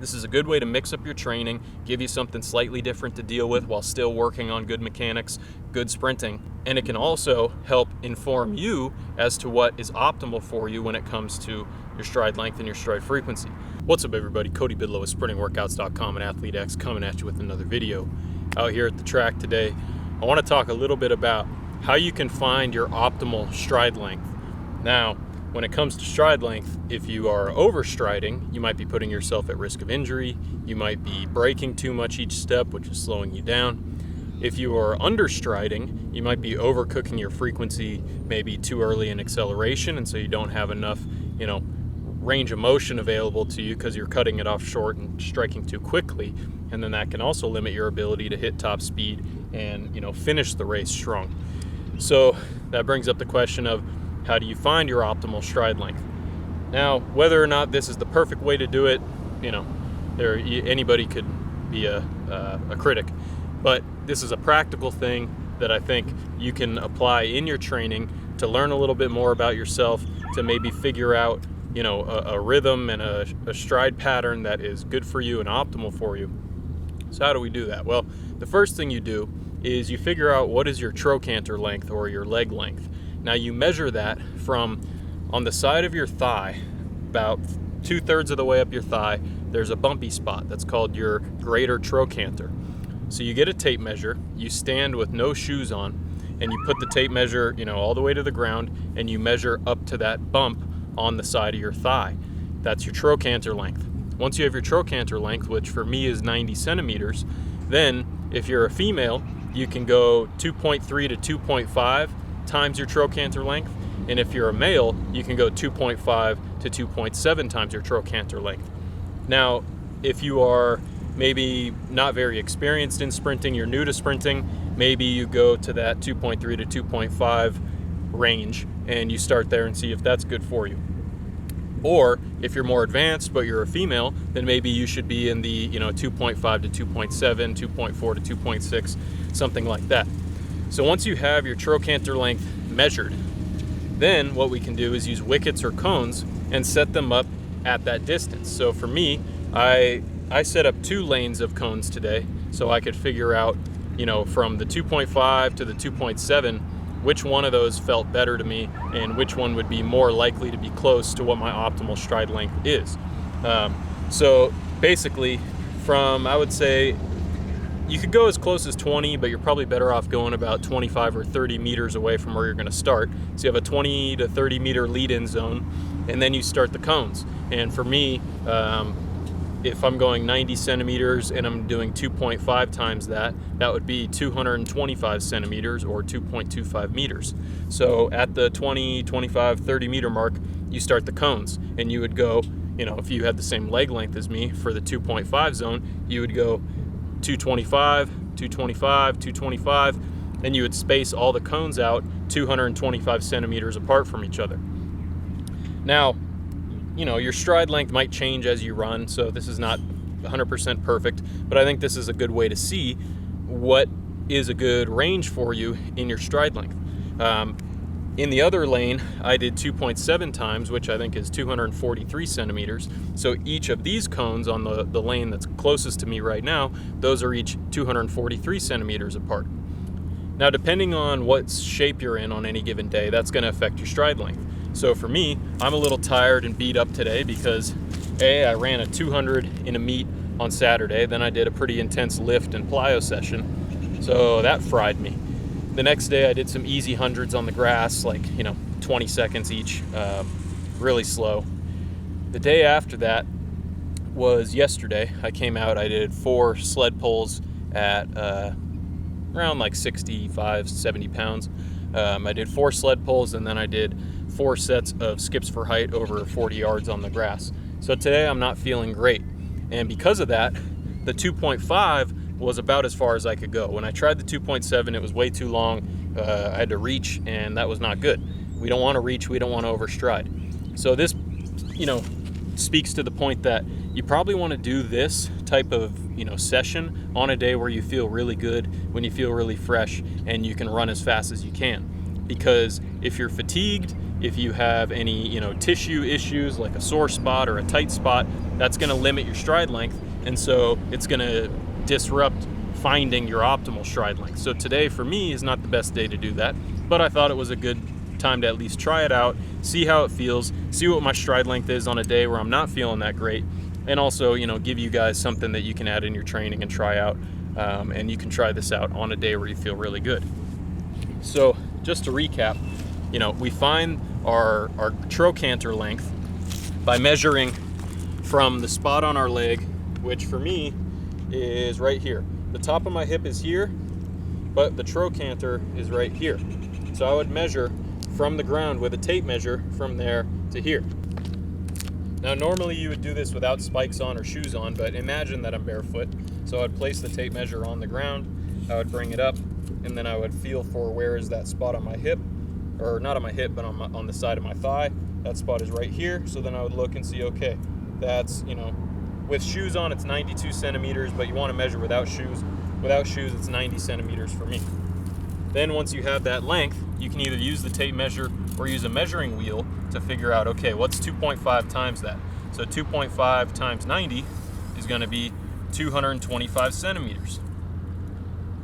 This is a good way to mix up your training, give you something slightly different to deal with while still working on good mechanics, good sprinting. And it can also help inform you as to what is optimal for you when it comes to your stride length and your stride frequency. What's up, everybody? Cody Bidlow with sprintingworkouts.com and ATHLETE.X coming at you with another video. Out here at the track today, I want to talk a little bit about how you can find your optimal stride length. Now, when it comes to stride length, if you are overstriding, you might be putting yourself at risk of injury. You might be braking too much each step, which is slowing you down. If you are understriding, you might be overcooking your frequency maybe too early in acceleration, and so you don't have enough, range of motion available to you because you're cutting it off short and striking too quickly. And then that can also limit your ability to hit top speed and, finish the race strong. So that brings up the question of, how do you find your optimal stride length? Now, whether or not this is the perfect way to do it, anybody could be a critic, but this is a practical thing that I think you can apply in your training to learn a little bit more about yourself, to maybe figure out, a rhythm and a stride pattern that is good for you and optimal for you. So how do we do that? Well, the first thing you do is you figure out what is your trochanter length or your leg length. Now you measure that from on the side of your thigh, about 2/3 of the way up your thigh, there's a bumpy spot that's called your greater trochanter. So you get a tape measure, you stand with no shoes on, and you put the tape measure, all the way to the ground, and you measure up to that bump on the side of your thigh. That's your trochanter length. Once you have your trochanter length, which for me is 90 centimeters, then if you're a female, you can go 2.3 to 2.5 times your trochanter length, and if you're a male, you can go 2.5 to 2.7 times your trochanter length. Now, if you are maybe not very experienced in sprinting, you're new to sprinting, maybe you go to that 2.3 to 2.5 range and you start there and see if that's good for you. Or if you're more advanced but you're a female, then maybe you should be in the 2.5 to 2.7, 2.4 to 2.6, something like that. So once you have your trochanter length measured, then what we can do is use wickets or cones and set them up at that distance. So for me, I set up 2 lanes of cones today so I could figure out, from the 2.5 to the 2.7, which one of those felt better to me and which one would be more likely to be close to what my optimal stride length is. So basically I would say, you could go as close as 20, but you're probably better off going about 25 or 30 meters away from where you're going to start. So you have a 20 to 30 meter lead-in zone, and then you start the cones. And for me, if I'm going 90 centimeters and I'm doing 2.5 times that would be 225 centimeters or 2.25 meters. So at the 20, 25, 30 meter mark, you start the cones, and you would go, if you had the same leg length as me for the 2.5 zone, you would go 225, 225, 225, and you would space all the cones out 225 centimeters apart from each other. Now, your stride length might change as you run, so this is not 100% perfect, but I think this is a good way to see what is a good range for you in your stride length. In the other lane, I did 2.7 times, which I think is 243 centimeters. So each of these cones on the lane that's closest to me right now, those are each 243 centimeters apart. Now, depending on what shape you're in on any given day, that's going to affect your stride length. So for me, I'm a little tired and beat up today because I ran a 200 in a meet on Saturday. Then I did a pretty intense lift and plyo session. So that fried me. The next day I did some easy hundreds on the grass, 20 seconds each, really slow. The day after that was yesterday. I came out, I did 4 sled pulls at around 65, 70 pounds. I did 4 sled pulls, and then I did 4 sets of skips for height over 40 yards on the grass. So today I'm not feeling great. And because of that, the 2.5 was about as far as I could go. When I tried the 2.7, it was way too long. I had to reach, and that was not good. We don't want to reach, we don't want to overstride. So this, speaks to the point that you probably want to do this type of, session on a day where you feel really good, when you feel really fresh, and you can run as fast as you can. Because if you're fatigued If you have any, tissue issues like a sore spot or a tight spot, that's going to limit your stride length, and so it's going to disrupt finding your optimal stride length. So today for me is not the best day to do that, but I thought it was a good time to at least try it out, see how it feels, see what my stride length is on a day where I'm not feeling that great, and also, give you guys something that you can add in your training and try out, and you can try this out on a day where you feel really good. So just to recap, we find our trochanter length by measuring from the spot on our leg, which for me is right here. The top of my hip is here, but the trochanter is right here. So I would measure from the ground with a tape measure from there to here. Now normally you would do this without spikes on or shoes on, but imagine that I'm barefoot. So I'd place the tape measure on the ground, I would bring it up, and then I would feel for where is that spot on my hip, or not on my hip, but on the side of my thigh. That spot is right here. So then I would look and see, okay, that's, with shoes on, it's 92 centimeters, but you want to measure without shoes. Without shoes, it's 90 centimeters for me. Then once you have that length, you can either use the tape measure or use a measuring wheel to figure out, okay, what's 2.5 times that? So 2.5 times 90 is going to be 225 centimeters.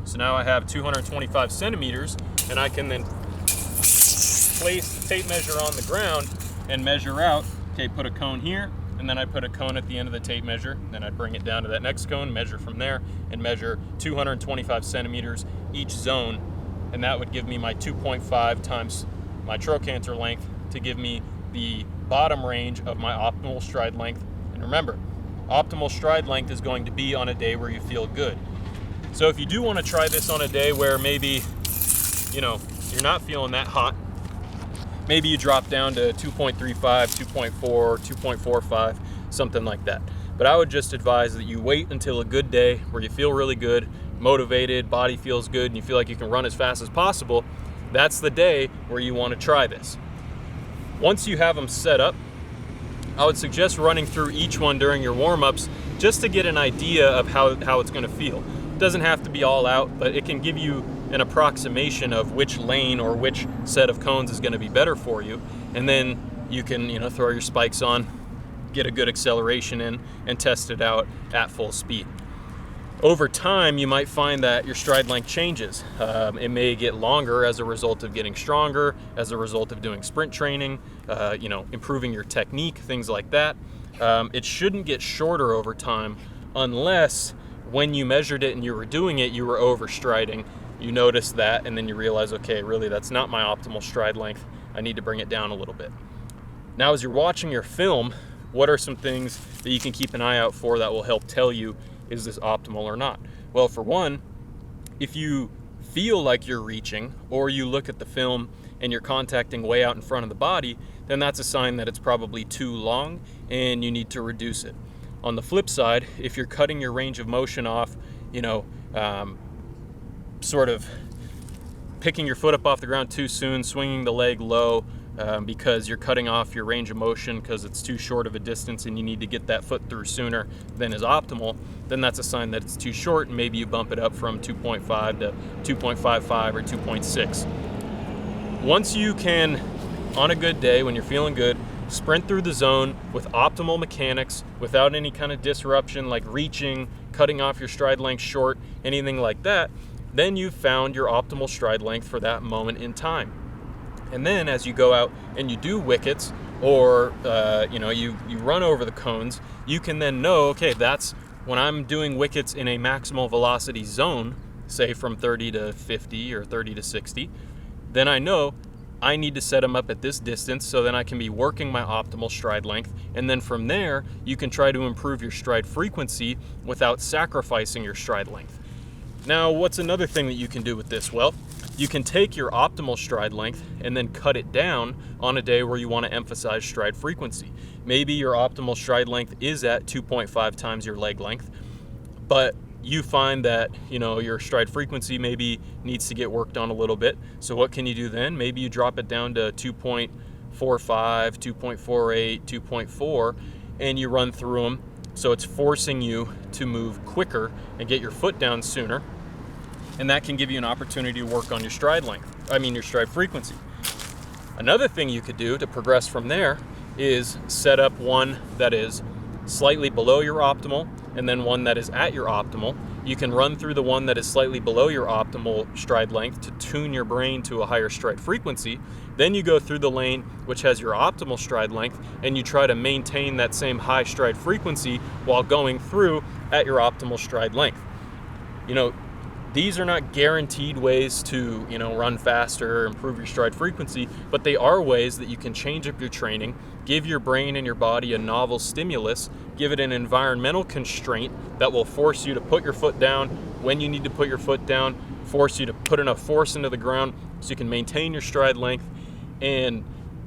So now I have 225 centimeters, and I can then place the tape measure on the ground and measure out, okay, put a cone here, and then I put a cone at the end of the tape measure. Then I'd bring it down to that next cone, measure from there, and measure 225 centimeters each zone. And that would give me my 2.5 times my trochanter length to give me the bottom range of my optimal stride length. And remember, optimal stride length is going to be on a day where you feel good. So if you do want to try this on a day where maybe, you're not feeling that hot, maybe you drop down to 2.35, 2.4, 2.45, something like that. But I would just advise that you wait until a good day where you feel really good, motivated, body feels good, and you feel like you can run as fast as possible. That's the day where you want to try this. Once you have them set up, I would suggest running through each one during your warm-ups just to get an idea of how it's going to feel. It doesn't have to be all out, but it can give you an approximation of which lane or which set of cones is going to be better for you. And then you can, throw your spikes on, get a good acceleration in, and test it out at full speed. Over time, you might find that your stride length changes. It may get longer as a result of getting stronger, as a result of doing sprint training, improving your technique, things like that. It shouldn't get shorter over time unless when you measured it and you were doing it, you were overstriding. You notice that, and then you realize, okay, really, that's not my optimal stride length. I need to bring it down a little bit. Now, as you're watching your film, what are some things that you can keep an eye out for that will help tell you, is this optimal or not? Well, for one, if you feel like you're reaching, or you look at the film and you're contacting way out in front of the body, then that's a sign that it's probably too long and you need to reduce it. On the flip side, if you're cutting your range of motion off, sort of picking your foot up off the ground too soon, swinging the leg low because you're cutting off your range of motion because it's too short of a distance and you need to get that foot through sooner than is optimal, then that's a sign that it's too short, and maybe you bump it up from 2.5 to 2.55 or 2.6. Once you can, on a good day when you're feeling good, sprint through the zone with optimal mechanics without any kind of disruption like reaching, cutting off your stride length short, anything like that, then you've found your optimal stride length for that moment in time. And then as you go out and you do wickets, or you run over the cones, you can then know, okay, that's when I'm doing wickets in a maximal velocity zone, say from 30 to 50 or 30 to 60, then I know I need to set them up at this distance so then I can be working my optimal stride length. And then from there, you can try to improve your stride frequency without sacrificing your stride length. Now, what's another thing that you can do with this? Well, you can take your optimal stride length and then cut it down on a day where you want to emphasize stride frequency. Maybe your optimal stride length is at 2.5 times your leg length, but you find that, your stride frequency maybe needs to get worked on a little bit. So what can you do then? Maybe you drop it down to 2.45, 2.48, 2.4, and you run through them. So it's forcing you to move quicker and get your foot down sooner. And that can give you an opportunity to work on your stride length. Your stride frequency. Another thing you could do to progress from there is set up one that is slightly below your optimal and then one that is at your optimal. You can run through the one that is slightly below your optimal stride length to tune your brain to a higher stride frequency. Then you go through the lane which has your optimal stride length and you try to maintain that same high stride frequency while going through at your optimal stride length. These are not guaranteed ways to, run faster or improve your stride frequency, but they are ways that you can change up your training, give your brain and your body a novel stimulus, give it an environmental constraint that will force you to put your foot down when you need to put your foot down, force you to put enough force into the ground so you can maintain your stride length. And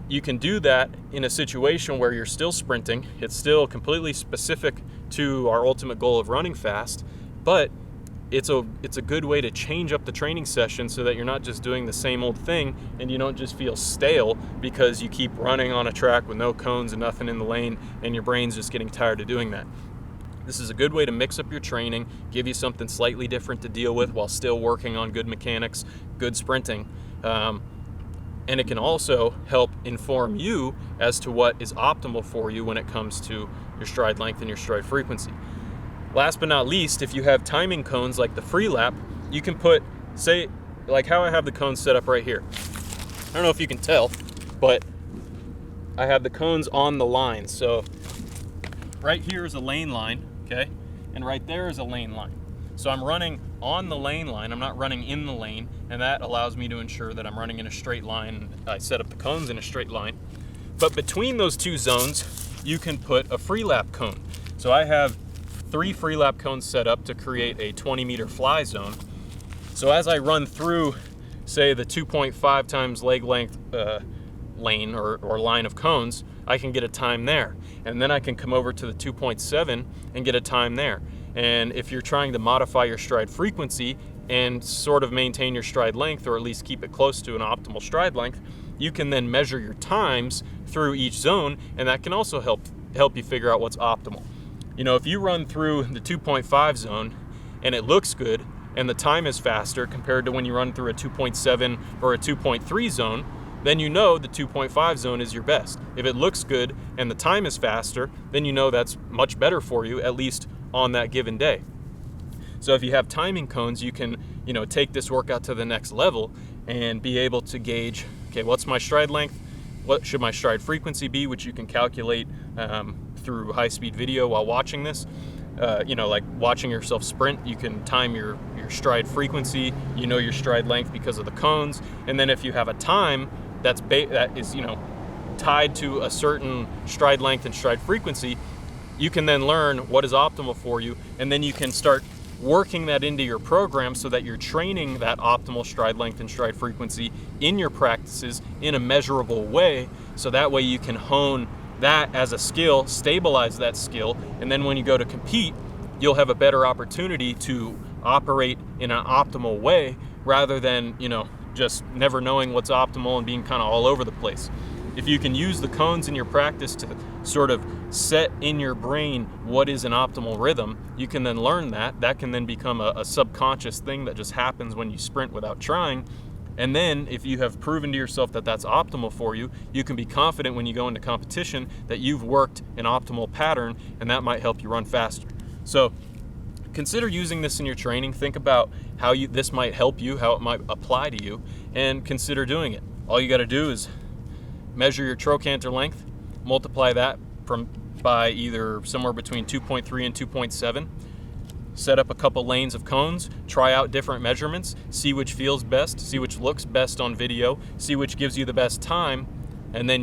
you can do that in a situation where you're still sprinting. It's still completely specific to our ultimate goal of running fast, but it's a good way to change up the training session so that you're not just doing the same old thing and you don't just feel stale because you keep running on a track with no cones and nothing in the lane and your brain's just getting tired of doing that. This is a good way to mix up your training, give you something slightly different to deal with while still working on good mechanics, good sprinting. And it can also help inform you as to what is optimal for you when it comes to your stride length and your stride frequency. Last but not least, if you have timing cones like the Freelap, you can put, say, like how I have the cones set up right here. I don't know if you can tell, but I have the cones on the line. So right here is a lane line, okay? And right there is a lane line. So I'm running on the lane line, I'm not running in the lane, and that allows me to ensure that I'm running in a straight line. I set up the cones in a straight line. But between those two zones, you can put a Freelap cone. So I have 3 Freelap cones set up to create a 20-meter fly zone. So as I run through, say, the 2.5 times leg length lane or line of cones, I can get a time there. And then I can come over to the 2.7 and get a time there. And if you're trying to modify your stride frequency and sort of maintain your stride length, or at least keep it close to an optimal stride length, you can then measure your times through each zone, and that can also help you figure out what's optimal. If you run through the 2.5 zone and it looks good and the time is faster compared to when you run through a 2.7 or a 2.3 zone, then the 2.5 zone is your best. If it looks good and the time is faster, then that's much better for you, at least on that given day. So if you have timing cones, you can, take this workout to the next level and be able to gauge, okay, what's my stride length? What should my stride frequency be, which you can calculate through high-speed video while watching this. Like watching yourself sprint, you can time your stride frequency, your stride length because of the cones. And then if you have a time that is tied to a certain stride length and stride frequency, you can then learn what is optimal for you, and then you can start working that into your program so that you're training that optimal stride length and stride frequency in your practices in a measurable way, so that way you can hone that as a skill, stabilize that skill, and then when you go to compete, you'll have a better opportunity to operate in an optimal way rather than, just never knowing what's optimal and being kind of all over the place. If you can use the cones in your practice to sort of set in your brain what is an optimal rhythm, you can then learn that. That can then become a subconscious thing that just happens when you sprint without trying. And then if you have proven to yourself that that's optimal for you, you can be confident when you go into competition that you've worked an optimal pattern, and that might help you run faster. So consider using this in your training. Think about how this might help you, how it might apply to you, and consider doing it. All you got to do is measure your trochanter length, multiply that by either somewhere between 2.3 and 2.7. Set up a couple lanes of cones, try out different measurements, see which feels best, see which looks best on video, see which gives you the best time, and then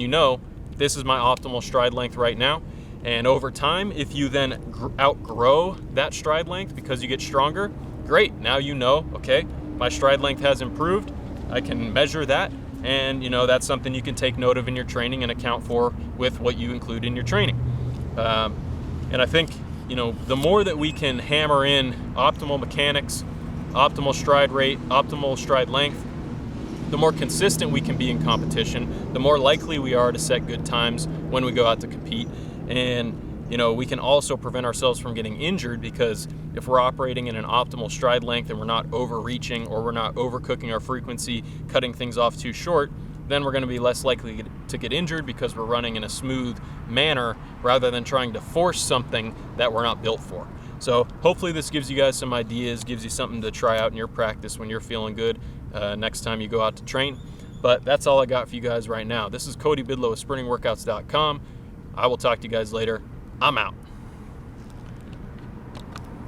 this is my optimal stride length right now. And over time, if you then outgrow that stride length because you get stronger, great, now okay, my stride length has improved, I can measure that, and that's something you can take note of in your training and account for with what you include in your training. And I think the more that we can hammer in optimal mechanics, optimal stride rate, optimal stride length, the more consistent we can be in competition, the more likely we are to set good times when we go out to compete. And we can also prevent ourselves from getting injured, because if we're operating in an optimal stride length and we're not overreaching or we're not overcooking our frequency, cutting things off too short, then we're going to be less likely to get injured because we're running in a smooth manner rather than trying to force something that we're not built for. So hopefully this gives you guys some ideas, gives you something to try out in your practice when you're feeling good next time you go out to train. But that's all I got for you guys right now. This is Cody Bidlow of sprintingworkouts.com. I will talk to you guys later. I'm out.